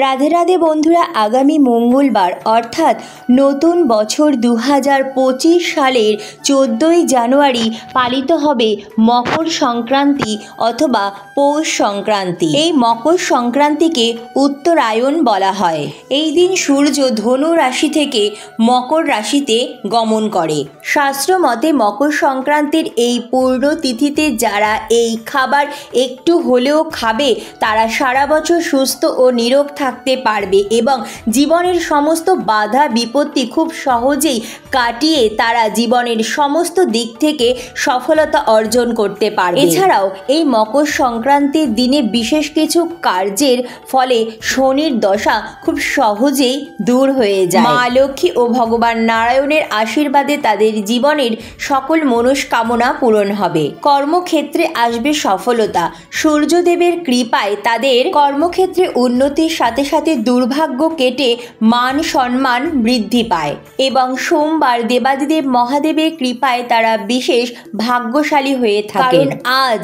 রাধে রাধে বন্ধুরা, আগামী মঙ্গলবার অর্থাৎ নতুন বছর 2025 সালের 14ই জানুয়ারি পালিত হবে মকর সংক্রান্তি অথবা পৌষ সংক্রান্তি। এই মকর সংক্রান্তিকে উত্তরায়ণ বলা হয়। এই দিন সূর্য ধনু রাশি থেকে মকর রাশিতে গমন করে। শাস্ত্র মতে মকর সংক্রান্তির এই পূর্ণ তিথিতে যারা এই খাবার একটু হলেও খাবে তারা সারা বছর সুস্থ ও নিরোগ থাকতে পারবে এবং জীবনের সমস্ত বাধা বিপত্তি খুব সহজেই কাটিয়ে তারা জীবনের সমস্ত দিক থেকে সফলতা অর্জন করতে পারবে। এছাড়াও এই মকর সংক্রান্তির দিনে বিশেষ কিছু কার্যের ফলে শনির দশা খুব সহজেই দূর হয়ে যায়। মা লক্ষ্মী ও ভগবান নারায়ণের আশীর্বাদে তাদের জীবনের সকল মনস্কামনা পূরণ হবে। কর্মক্ষেত্রে আসবে সফলতা। সূর্যদেবের কৃপায় তাদের কর্মক্ষেত্রে উন্নতির সাথে সাথে দুর্ভাগ্য কেটে মান সম্মান বৃদ্ধি পায় এবং সোমবার দেবাদিদেব মহাদেবের কৃপায় তারা বিশেষ ভাগ্যশালী হয়ে থাকে। কারণ আজ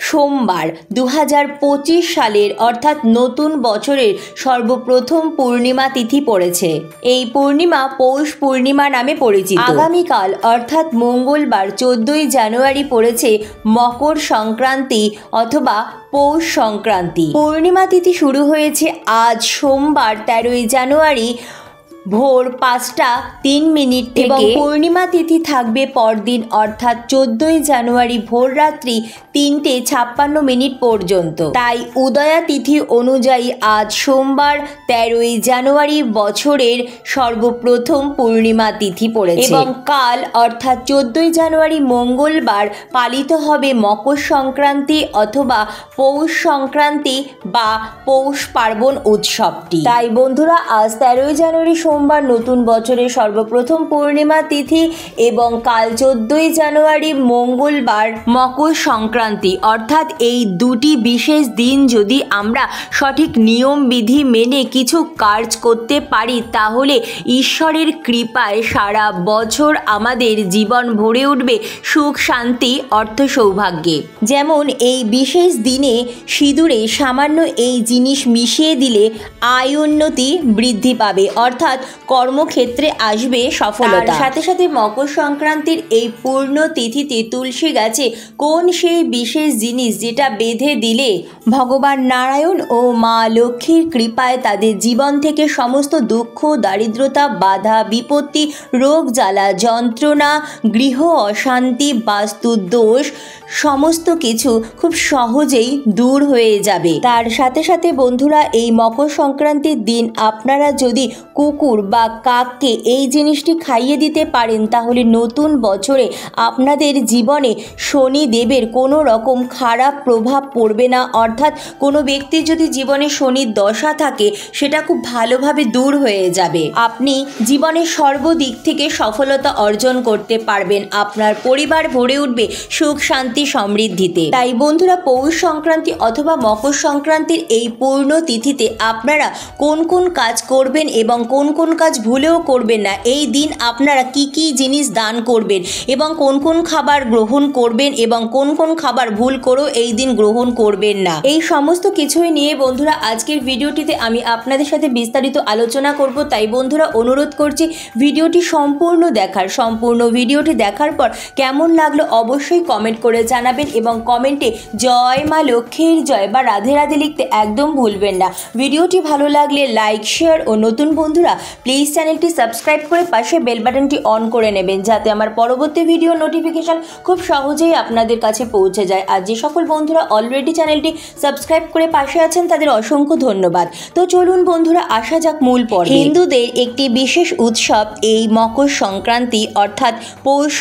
সোমবার 2025 সালের অর্থাৎ নতুন বছরের সর্বপ্রথম পূর্ণিমা তিথি পড়েছে। এই পূর্ণিমা পৌষ পূর্ণিমা নামে পরিচিত। আগামীকাল অর্থাৎ মঙ্গলবার 14ই জানুয়ারি পড়েছে মকর সংক্রান্তি অথবা পৌষ সংক্রান্তি। পূর্ণিমা তিথি শুরু হয়েছে আজ সোমবার 13ই জানুয়ারি ভোর 5:03 থেকে এবং পূর্ণিমা তিথি থাকবে পরদিন অর্থাৎ 14ই জানুয়ারি ভোর রাত্রি 3:56 পর্যন্ত। তাই উদয়া তিথি অনুযায়ী আজ সোমবার 13ই জানুয়ারি বছরের সর্বপ্রথম পূর্ণিমা তিথি পড়েছে এবং কাল অর্থাৎ 14ই জানুয়ারি মঙ্গলবার পালিত হবে মকর সংক্রান্তি অথবা পৌষ সংক্রান্তি বা পৌষ পার্বণ উৎসবটি। তাই বন্ধুরা, আজ 13ই জানুয়ারি সোমবার নতুন বছরের সর্বপ্রথম পূর্ণিমা তিথি এবং কাল 14ই জানুয়ারি মঙ্গলবার মকর সংক্রান্তি। অর্থাৎ এই দুটি বিশেষ দিন যদি আমরা সঠিক নিয়ম বিধি মেনে কিছু কাজ করতে পারি তাহলে ঈশ্বরের কৃপায় সারা বছর আমাদের জীবন ভরে উঠবে সুখ শান্তি অর্থ সৌভাগ্যে। যেমন এই বিশেষ দিনে সিঁদুরে সামান্য এই জিনিস মিশিয়ে দিলে আয় উন্নতি বৃদ্ধি পাবে অর্থাৎ কর্মক্ষেত্রে আসবে সফলতা। সাথে সাথে মকর সংক্রান্তির এই পূর্ণ তিথিতে তুলসী গাছে কোন সেই বিশেষ জিনিস যেটা বেঁধে দিলে ভগবান নারায়ণ ও মা লক্ষ্মীর কৃপায় তাদের জীবন থেকে সমস্ত দুঃখ দারিদ্রতা বাধা বিপত্তি রোগ জ্বালা যন্ত্রণা গৃহ অশান্তি বাস্তু দোষ সমস্ত কিছু খুব সহজেই দূর হয়ে যাবে। তার সাথে সাথে বন্ধুরা, এই মকর সংক্রান্তির দিন আপনারা যদি কুকুর বা কাককে এই জিনিসটি খাইয়ে দিতে পারেন তাহলে নতুন বছরে আপনাদের জীবনে শনিদেবের কোনো রকম খারাপ প্রভাব পড়বে না। অর্থাৎ কোনো ব্যক্তির যদি জীবনে শনির দশা থাকে সেটা খুব ভালোভাবে দূর হয়ে যাবে। আপনি জীবনের সর্বদিক থেকে সফলতা অর্জন করতে পারবেন। আপনার পরিবার ভরে উঠবে সুখ শান্তি সমৃদ্ধিতে। তাই বন্ধুরা, পৌষ সংক্রান্তি অথবা মকর সংক্রান্তির এই পূর্ণ তিথিতে আপনারা কোন কোন কাজ করবেন এবং কোন কোন কাজ ভুলেও করবেন না, এই দিন আপনারা কি কি জিনিস দান করবেন এবং কোন কোন খাবার গ্রহণ করবেন এবং কোন কোন খাবার ভুল করেও এই দিন গ্রহণ করবেন না, এই সমস্ত কিছুই নিয়ে বন্ধুরা আজকের ভিডিওটিতে আমি আপনাদের সাথে বিস্তারিত আলোচনা করব। তাই বন্ধুরা অনুরোধ করছি ভিডিওটি সম্পূর্ণ ভিডিওটি দেখার পর কেমন লাগলো অবশ্যই কমেন্ট করে জানাবেন এবং কমেন্টে জয় মা লক্ষ্মীর জয় বা রাধে রাধে লিখতে একদম ভুলবেন না। ভিডিওটি ভালো লাগলে লাইক শেয়ার ও নতুন বন্ধুরা প্লিজ চ্যানেলটি সাবস্ক্রাইব করে পাশে বেল বাটনটি অন করে নেবেন যাতে আমার পরবর্তী ভিডিও নোটিফিকেশন খুব সহজেই আপনাদের কাছে পৌঁছে যায়। আর যে সকল বন্ধুরা অলরেডি চ্যানেলটি সাবস্ক্রাইব করে পাশে আছেন তাদের অসংখ্য ধন্যবাদ। তো চলুন বন্ধুরা আসা যাক মূল পর্বে। হিন্দুদের একটি বিশেষ উৎসব এই মকর সংক্রান্তি অর্থাৎ পৌষ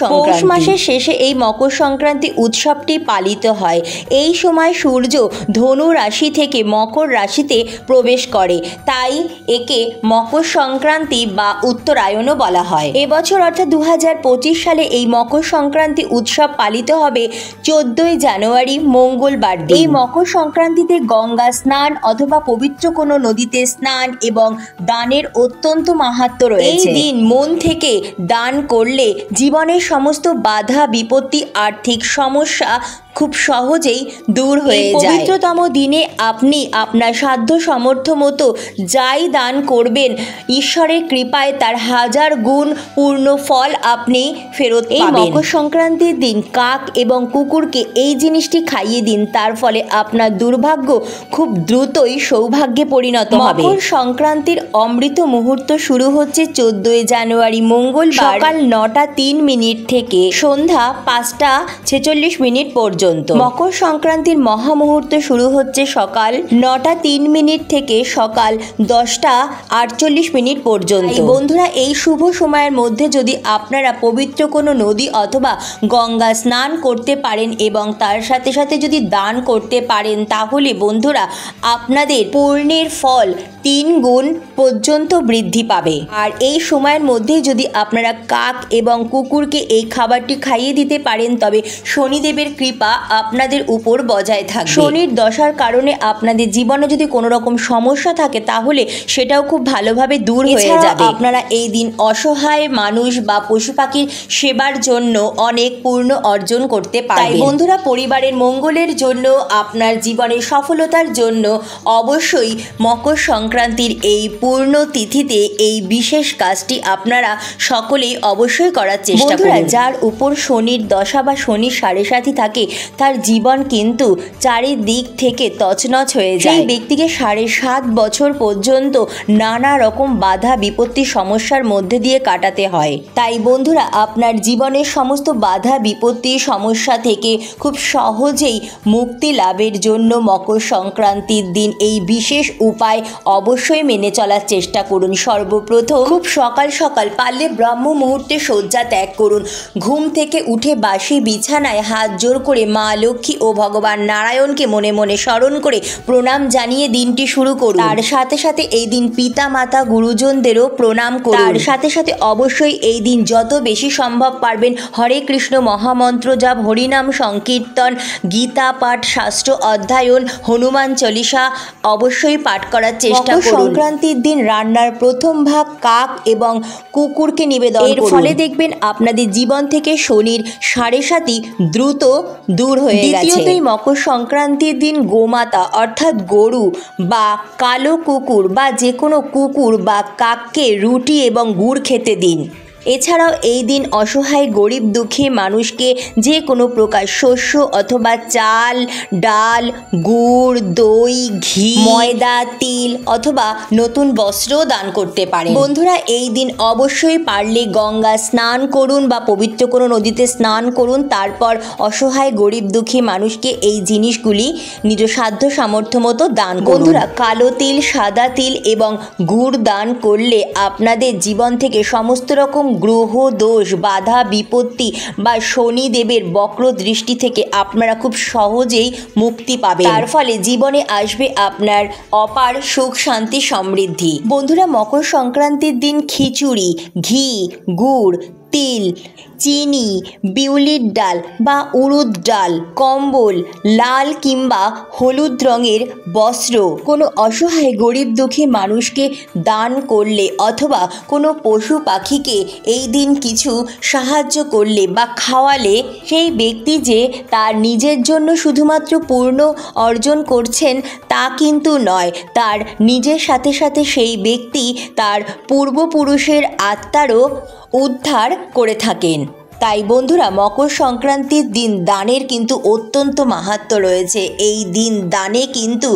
মাসের শেষে এই মকর সংক্রান্তি উৎসবটি পালিত হয়। এই সময় সূর্য ধনু রাশি থেকে মকর রাশিতে প্রবেশ করে, তাই একে মকর সংক্রান্তি বা উত্তরায়ণও বলা হয়। এবছর অর্থাৎ 2025 সালে এই মকর সংক্রান্তি উৎসব পালিত হবে 14ই জানুয়ারি মঙ্গলবার দিন। এই মকর সংক্রান্তিতে গঙ্গা স্নান অথবা পবিত্র কোনো নদীতে স্নান এবং দানের অত্যন্ত মাহাত্ম্য রয়েছে। এই দিন মন থেকে দান করলে জীবনের সমস্ত বাধা বিপত্তি আর্থিক সমস্যা খুব সহজেই দূর হয়ে যায়। পবিত্রতম দিনে আপনি আপনার সাধ্য সামর্থ্য মতো যাই দান করবেন, ঈশ্বরের কৃপায় তার 1000 গুণ পূর্ণ ফল আপনি ফেরত পাবেন। এই মকর সংক্রান্তির দিন কাক এবং কুকুরকে এই জিনিসটি খাইয়ে দিন, তার ফলে আপনার দুর্ভাগ্য খুব দ্রুতই সৌভাগ্যে পরিণত হবে। মকর সংক্রান্তির অমৃত মুহূর্ত শুরু হচ্ছে 14 জানুয়ারি মঙ্গলবার সকাল 9টা 3 মিনিট থেকে সন্ধ্যা 5টা 46 মিনিট পর্যন্ত। মকর সংক্রান্তির মহামুহূর্ত শুরু হচ্ছে সকাল 9টা 3 মিনিট থেকে সকাল 10টা 48 মিনিট পর্যন্ত। বন্ধুরা, এই শুভ সময়ের মধ্যে যদি আপনারা পবিত্র কোনো নদী অথবা গঙ্গা স্নান করতে পারেন এবং তার সাথে সাথে যদি দান করতে পারেন, তাহলে বন্ধুরা আপনাদের পুণ্যের ফল 3 গুণ পর্যন্ত বৃদ্ধি পাবে। আর এই সময়ের মধ্যে যদি আপনারা কাক এবং কুকুরকে এই খাবারটি খাইয়ে দিতে পারেন, তবে শনিদেবের কৃপা আপনাদের উপর বজায় থাকবে। শনির দশার কারণে আপনাদের জীবনে যদি কোনো রকম সমস্যা থাকে, তাহলে সেটাও খুব ভালোভাবে দূর হয়ে যাবে। আপনারা এই দিন অসহায় মানুষ বা পশু পাখির সেবার জন্য অনেক পূর্ণ অর্জন করতে পারেন। তাই বন্ধুরা, পরিবারের মঙ্গলের জন্য, আপনার জীবনের সফলতার জন্য অবশ্যই মকর সংক্রান্তির এই পূর্ণ তিথিতে এই বিশেষ কাজটি আপনারা সকলেই অবশ্যই করার চেষ্টা করুন। যার উপর শনির দশা বা শনির সাড়ে সাথী থাকে, তার জীবন কিন্তু চারিদিক থেকে তছনছ হয়ে যায়। সেই ব্যক্তিকে 7.5 বছর পর্যন্ত নানা রকম বাধা বিপত্তি সমস্যার মধ্যে দিয়ে কাটাতে হয়। তাই বন্ধুরা, আপনার জীবনের সমস্ত বাধা বিপত্তি সমস্যা থেকে খুব সহজেই মুক্তি লাভের জন্য মকর সংক্রান্তির দিন এই বিশেষ উপায় অবশ্যই মেনে চলার চেষ্টা করুন। সর্বপ্রথম খুব সকাল সকাল পারলে ব্রহ্ম মুহূর্তে শয্যা ত্যাগ করুন। ঘুম থেকে উঠে বাসি বিছানায় হাত জোর করে মা লক্ষ্মী ও ভগবান নারায়ণকে মনে মনে স্মরণ করে প্রণাম জানিয়ে দিনটি শুরু করুন। তার সাথে সাথে এই দিন পিতা মাতা গুরুজনদেরও প্রণাম করুন। তার সাথে সাথে অবশ্যই এই দিন যত বেশি সম্ভব পারবেন হরে কৃষ্ণ মহামন্ত্র জপ, হরিনাম সংকীর্তন, গীতা পাঠ, শাস্ত্র অধ্যয়ন, হনুমান চল্লিশা অবশ্যই পাঠ করার চেষ্টা করুন। সংক্রান্তির দিন রান্নার প্রথম ভাগ কাক এবং কুকুরকে নিবেদন করুন। এর ফলে দেখবেন আপনাদের জীবন থেকে শনির সাড়ে সাতি দ্রুত দূর হয়ে গেছে। দ্বিতীয়তই মকর সংক্রান্তির দিন গোমাতা অর্থাৎ গরু বা কালো কুকুর বা যে কোনো কুকুর বা কাককে রুটি এবং গুড় খেতে দিন। এছাড়াও এই দিন অসহায় গরিব দুঃখী মানুষকে যে কোনো প্রকার শস্য অথবা চাল, ডাল, গুড়, দই, ঘি, ময়দা, তিল অথবা নতুন বস্ত্রও দান করতে পারেন। বন্ধুরা, এই দিন অবশ্যই পারলে গঙ্গা স্নান করুন বা পবিত্র কোনো নদীতে স্নান করুন। তারপর অসহায় গরিব দুঃখী মানুষকে এই জিনিসগুলি নিজ সাধ্য সামর্থ্য মতো দান করুন। বন্ধুরা, কালো তিল, সাদা তিল এবং গুড় দান করলে আপনাদের জীবন থেকে সমস্ত রকম গ্রহ দোষ, বাধা বিপত্তি বা শনিদেবের বক্র দৃষ্টি থেকে আপনারা খুব সহজেই মুক্তি পাবেন। তার ফলে জীবনে আসবে আপনার অপার সুখ শান্তি সমৃদ্ধি। বন্ধুরা, মকর সংক্রান্তির দিন খিচুড়ি, ঘি, গুড়, তিল, চিনি, বিউলির ডাল বা উড়দ ডাল, কম্বল, লাল কিংবা হলুদ রঙের বস্ত্র কোনো অসহায় গরিব দুঃখী মানুষকে দান করলে অথবা কোনো পশু পাখিকে এই দিন কিছু সাহায্য করলে বা খাওয়ালে, সেই ব্যক্তি যে তার নিজের জন্য শুধুমাত্র পূর্ণ অর্জন করছেন তা কিন্তু নয়, তার নিজের সাথে সাথে সেই ব্যক্তি তার পূর্বপুরুষের আত্মারও উদ্ধার করে থাকেন। তাই বন্ধুরা, মকর সংক্রান্তির দিন দানের কিন্তু অত্যন্ত মাহাত্ম্য রয়েছে। এই দিন দানে কিন্তু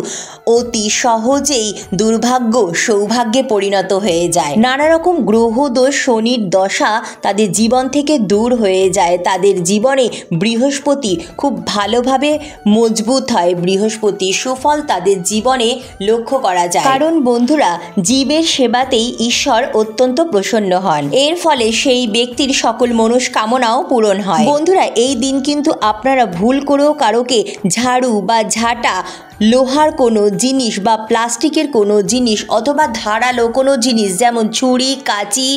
অতি সহজেই দুর্ভাগ্য সৌভাগ্যে পরিণত হয়ে যায়। নানা রকম গ্রহ দোষ, শনির দশা তাদের জীবন থেকে দূর হয়ে যায়। তাদের জীবনে বৃহস্পতি খুব ভালোভাবে মজবুত হয়। বৃহস্পতি সুফল তাদের জীবনে লক্ষ্য করা যায়। কারণ বন্ধুরা, জীবের সেবাতেই ঈশ্বর অত্যন্ত প্রসন্ন হন। এর ফলে সেই ব্যক্তির সকল মনস্কামনাও পূরণ হয়। বন্ধুরা, এই দিন কিন্তু আপনারা ভুল করেও কারোকে ঝাড়ু বা ঝাঁটা, লোহার কোনো জিনিস বা প্লাস্টিকের কোনো জিনিস অথবা ধারালো কোনো জিনিস যেমন ছুরি, কাঁচি,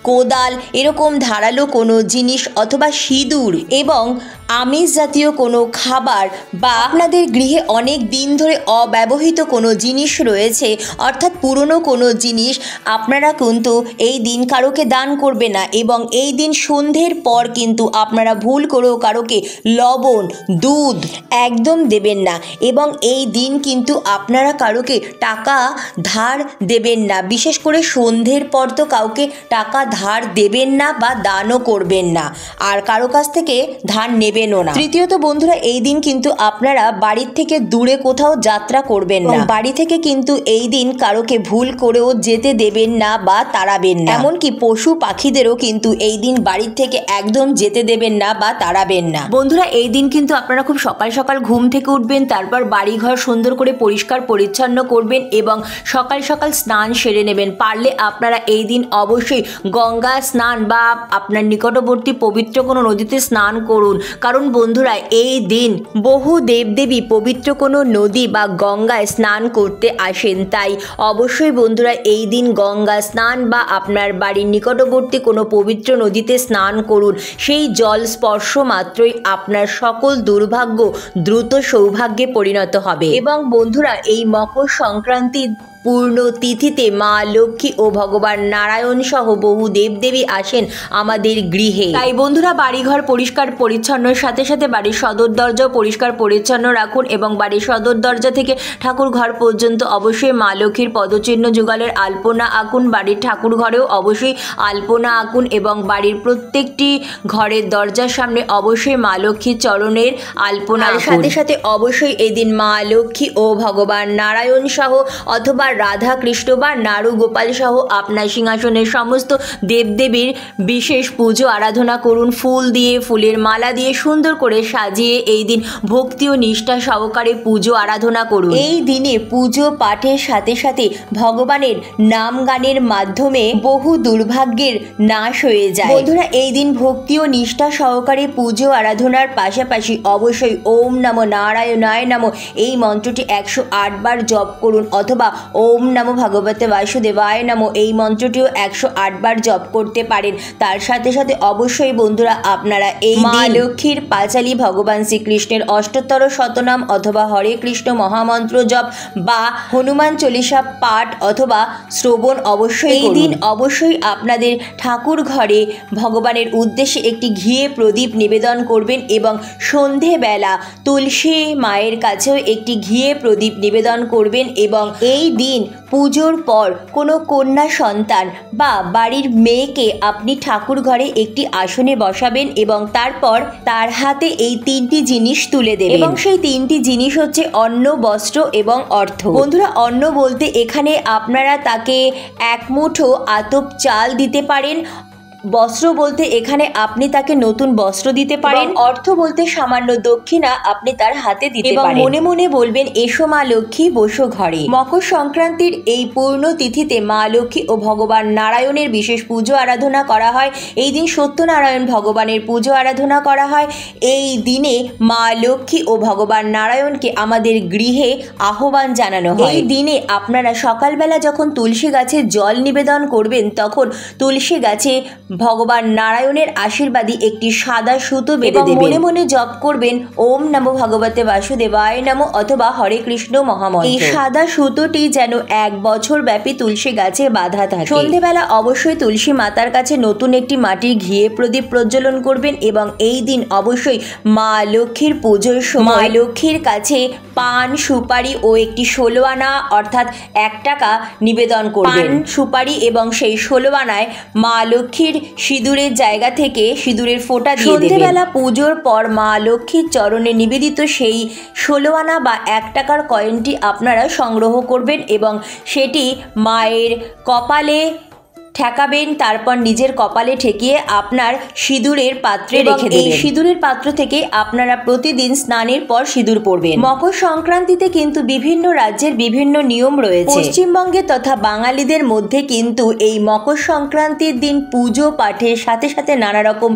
কোদাল এরকম ধারালো কোনো জিনিস অথবা সিঁদুর এবং আমিষ জাতীয় কোনো খাবার বা আপনাদের গৃহে অনেক দিন ধরে অব্যবহৃত কোনো জিনিস রয়েছে, অর্থাৎ পুরনো কোনো জিনিস, আপনারা কিন্তু এই দিন কারোকে দান করবে না এবং এই দিন সন্ধ্যের পর কিন্তু আপনারা ভুল করেও কারোকে লবণ, দুধ একদম দেবেন না এবং এই দিন কিন্তু আপনারা কারোকে টাকা ধার দেবেন না। বিশেষ করে সন্ধ্যের পর তো কাউকে টাকা ধার দেবেন না বা দানও করবেন না, আর কারো কাছ থেকে ধার নেবেনও না। তৃতীয়ত বন্ধুরা, এই দিন কিন্তু আপনারা বাড়ির থেকে দূরে কোথাও যাত্রা করবেন না। বাড়ি থেকে কিন্তু এই দিন কারোকে ভুল করেও যেতে দেবেন না বা তাড়াবেন না। এমনকি পশু পাখিদেরও কিন্তু এই দিন বাড়ির থেকে একদম যেতে দেবেন না বা তাড়াবেন না। বন্ধুরা, এই দিন কিন্তু আপনারা খুব সকাল সকাল ঘুম থেকে উঠবেন, তারপর বাড়িঘর সুন্দর করে পরিষ্কার পরিচ্ছন্ন করবেন এবং সকাল সকাল স্নান সেরে নেবেন। পারলে আপনারা এই দিন অবশ্যই গঙ্গা স্নান বা আপনার নিকটবর্তী পবিত্র কোনো নদীতে স্নান করুন, কারণ বন্ধুরা এই দিন বহু দেবদেবী পবিত্র কোনো নদী বা গঙ্গায় স্নান করতে আসেন। তাই অবশ্যই বন্ধুরা এই দিন গঙ্গা স্নান বা আপনার বাড়ির নিকটবর্তী কোনো পবিত্র নদীতে স্নান করুন। সেই জল স্পর্শ মাত্রই আপনার সকল দুর্ভাগ্য দ্রুত সৌভাগ্যে পরিণত হবে। এবং বন্ধুরা, এই মকর সংক্রান্তির পূর্ণ তিথিতে মা লক্ষ্মী ও ভগবান নারায়ণ সহ বহু দেবদেবী আসেন আমাদের গৃহে। তাই বন্ধুরা, বাড়িঘর পরিষ্কার পরিচ্ছন্নর সাথে সাথে বাড়ির সদর দরজাও পরিষ্কার পরিচ্ছন্ন রাখুন এবং বাড়ির সদর দরজা থেকে ঠাকুর ঘর পর্যন্ত অবশ্যই মা লক্ষ্মীর পদচিহ্ন যুগলের আলপনা আঁকুন। বাড়ির ঠাকুর ঘরেও অবশ্যই আলপনা আঁকুন এবং বাড়ির প্রত্যেকটি ঘরের দরজার সামনে অবশ্যই মা লক্ষ্মীর চরণের আলপনা আঁকুন। সাথে সাথে অবশ্যই এদিন মা লক্ষ্মী ও ভগবান নারায়ণ সহ অথবা রাধা কৃষ্ণ বা নারু গোপাল সহ আপনার সিংহাসনের সমস্ত দেবদেবীর বিশেষ পুজো আরাধনা করুন। ফুল দিয়ে, ফুলের মালা দিয়ে সুন্দর করে সাজিয়ে এই দিন ভক্তি ও নিষ্ঠা সহকারে পুজো আরাধনা করুন। এই দিনে পুজো পাঠের সাথে সাথে ভগবানের নাম গানের মাধ্যমে বহু দুর্ভাগ্যের নাশ হয়ে যায়। বন্ধুরা, এই দিন ভক্তি ও নিষ্ঠা সহকারে পুজো আরাধনার পাশাপাশি অবশ্যই ওম নমো নারায়ণায় নমঃ এই মন্ত্রটি 108 বার জপ করুন, অথবা ওম নমো ভগবতে বাসুদেবায় নমঃ এই মন্ত্রটিও 108 বার জপ করতে পারেন। তার সাথে সাথে অবশ্যই বন্ধুরা আপনারা এই মা লক্ষ্মীর পাঁচালী ভগবান শ্রীকৃষ্ণের অষ্টোত্তর শতনাম অথবা হরে কৃষ্ণ মহামন্ত্র জপ বা হনুমান চল্লিশা পাঠ অথবা শ্রবণ অবশ্যই এই দিন অবশ্যই আপনাদের ঠাকুর ঘরে ভগবানের উদ্দেশ্যে একটি ঘিয়ে প্রদীপ নিবেদন করবেন এবং সন্ধেবেলা তুলসী মায়ের কাছেও একটি ঘিয়ে প্রদীপ নিবেদন করবেন এবং এই দিন পুজোর পর কোনো কন্যা সন্তান বা বাড়ির মেয়েকে আপনি ঠাকুর ঘরে একটি আসনে বসাবেন এবং তারপর তার হাতে এই 3টি জিনিস তুলে দেবেন এবং সেই 3টি জিনিস হচ্ছে অন্ন, বস্ত্র এবং অর্থ। বন্ধুরা, অন্ন বলতে এখানে আপনারা তাকে এক মুঠো আতপ চাল দিতে পারেন, বস্ত্র বলতে এখানে আপনি তাকে নতুন বস্ত্র দিতে পারেন, অর্থ বলতে সামান্য দক্ষিণা আপনি তার হাতে দিতে পারেন এবং মনে মনে বলবেন এসো মা লক্ষ্মী বসো ঘরে। মকর সংক্রান্তির এই পূর্ণ তিথিতে মা লক্ষ্মী ও ভগবান নারায়ণের বিশেষ পুজো আরাধনা করা হয়। এই দিন সত্যনারায়ণ ভগবানের পুজো আরাধনা করা হয়। এই দিনে মা লক্ষ্মী ও ভগবান নারায়ণকে আমাদের গৃহে আহ্বান জানানো হয়। এই দিনে আপনারা সকালবেলা যখন তুলসী গাছে জল নিবেদন করবেন তখন তুলসী গাছে ভগবান নারায়ণের আশীর্বাদী একটি সাদা সুতো বেঁধে দেবেন। মনে মনে জপ করবেন ওম নমো ভগবতে বাসুদেবায় নমঃ অথবা হরে কৃষ্ণ মহামন্ত্র। এই সাদা সুতোটি যেন 1 বছর ব্যাপী তুলসী গাছে বাঁধা থাকে। সন্ধেবেলা অবশ্যই তুলসী মাতার কাছে নতুন একটি মাটির ঘিয়ে প্রদীপ প্রজ্বলন করবেন এবং এই দিন অবশ্যই মা লক্ষ্মীর পুজোর সময় মা লক্ষ্মীর কাছে পান, সুপারি ও একটি 16 আনা অর্থাৎ 1 টাকা নিবেদন করবেন। পান, সুপারি এবং সেই 16 আনায় মা লক্ষ্মীর সিঁদুরের জায়গা থেকে সিঁদুরের ফোঁটা দিয়ে দেবেন। সন্ধ্যেবেলা পুজোর পর মা লক্ষ্মীর চরণে নিবেদিত সেই 16 আনা বা 1 টাকার কয়েনটি আপনারা সংগ্রহ করবেন এবং সেটি মায়ের কপালে ঠেকাবেন, তারপর নিজের কপালে ঠেকিয়ে আপনার সিঁদুরের পাত্রে রেখে দেবেন। এই সিঁদুরের পাত্র থেকে আপনারা প্রতিদিন স্নানের পর সিঁদুর পরবেন। মকর সংক্রান্তিতে কিন্তু বিভিন্ন রাজ্যের বিভিন্ন নিয়ম রয়েছে। পশ্চিমবঙ্গে তথা বাঙালিদের মধ্যে কিন্তু এই মকর সংক্রান্তির দিন পুজো পাঠের সাথে সাথে নানা রকম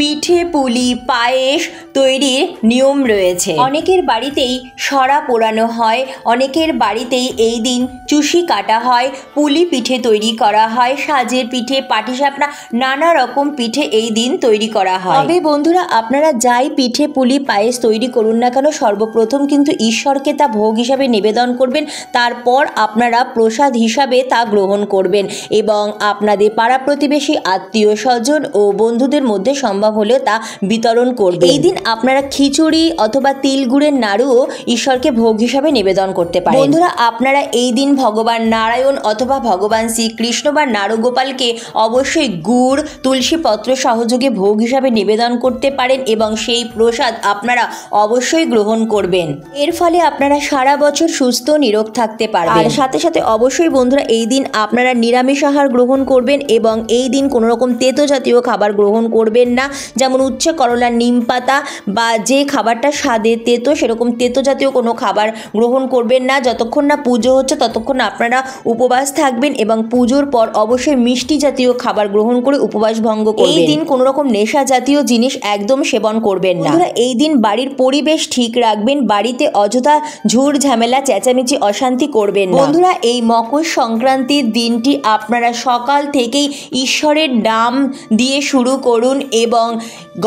পিঠে পুলি পায়েস তৈরির নিয়ম রয়েছে। অনেকের বাড়িতেই সরা পোড়ানো হয়, অনেকের বাড়িতেই এই দিন চুষি কাটা হয়, পুলি পিঠে তৈরি করা হয়, সাজের পিঠে, পাটিসাপনা, নানা রকম পিঠে এই দিন তৈরি করা হয়। তবে বন্ধুরা, আপনারা যাই পিঠে পুলি পায়েস তৈরি করুন না কেন, সর্বপ্রথম কিন্তু ঈশ্বরকে তা ভোগ হিসাবে নিবেদন করবেন, তারপর আপনারা প্রসাদ হিসাবে তা গ্রহণ করবেন এবং আপনাদের পাড়া প্রতিবেশী, আত্মীয় স্বজন ও বন্ধুদের মধ্যে সম্ভব হলেও তা বিতরণ করবেন। এই দিন আপনারা খিচুড়ি অথবা তিল গুড়ের নাড়ুও ঈশ্বরকে ভোগ হিসাবে নিবেদন করতে পারেন। বন্ধুরা, আপনারা এই দিন ভগবান নারায়ণ অথবা ভগবান শ্রীকৃষ্ণ বা নারগোপালকে অবশ্যই গুড় তুলসী পত্র সহযোগে ভোগ হিসাবে নিবেদন করতে পারেন এবং সেই প্রসাদ আপনারা অবশ্যই গ্রহণ করবেন। এর ফলে আপনারা সারা বছর সুস্থ নিরোগ থাকতে পারবেন। আর সাথে সাথে অবশ্যই বন্ধুরা, এই দিন আপনারা নিরামিষ আহার গ্রহণ করবেন এবং এই দিন কোনো রকম তেতো জাতীয় খাবার গ্রহণ করবেন না, যেমন উচ্ছে করলা, নিম পাতা বা যে খাবারটা স্বাদে তেতো সেরকম তেতো জাতীয় কোনো খাবার গ্রহণ করবেন না। যতক্ষণ না পুজো হচ্ছে ততক্ষণ আপনারা উপবাস থাকবেন এবং পুজোর পর অবশ্যই মিষ্টি জাতীয় খাবার গ্রহণ করে উপবাস ভঙ্গ করবেন। এই দিন কোনো রকম নেশা জাতীয় জিনিস একদম সেবন করবেন না। এই দিন বাড়ির পরিবেশ ঠিক রাখবেন, বাড়িতে অযথা ঝুট ঝামেলা চেঁচামেচি অশান্তি করবেন না। বন্ধুরা, এই মকর সংক্রান্তির দিনটি আপনারা সকাল থেকেই ঈশ্বরের নাম দিয়ে শুরু করুন এবং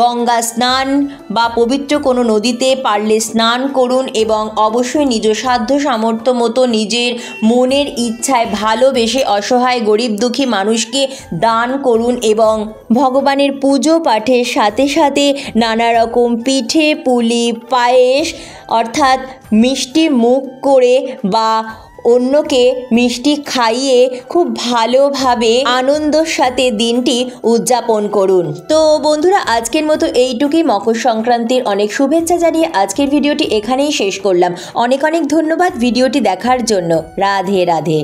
গঙ্গা স্নান বা পবিত্র কোনো নদীতে পারলে স্নান করুন এবং অবশ্যই নিজ সাধ্য সামর্থ্য মতো নিজের মনের ইচ্ছায় ভালোবেসে অসহায় গরিব দুঃখী মানুষকে দান করুন এবং ভগবানের পুজো পাঠের সাথে সাথে নানা রকম পিঠে পুলি পায়েস অর্থাৎ মিষ্টি মুখ করে বা অন্যকে মিষ্টি খাইয়ে খুব ভালোভাবে আনন্দের সাথে দিনটি উদযাপন করুন। তো বন্ধুরা, আজকের মতো এইটুকুই। মকর সংক্রান্তির অনেক শুভেচ্ছা জানিয়ে আজকের ভিডিওটি এখানেই শেষ করলাম। অনেক অনেক ধন্যবাদ ভিডিওটি দেখার জন্য। রাধে রাধে।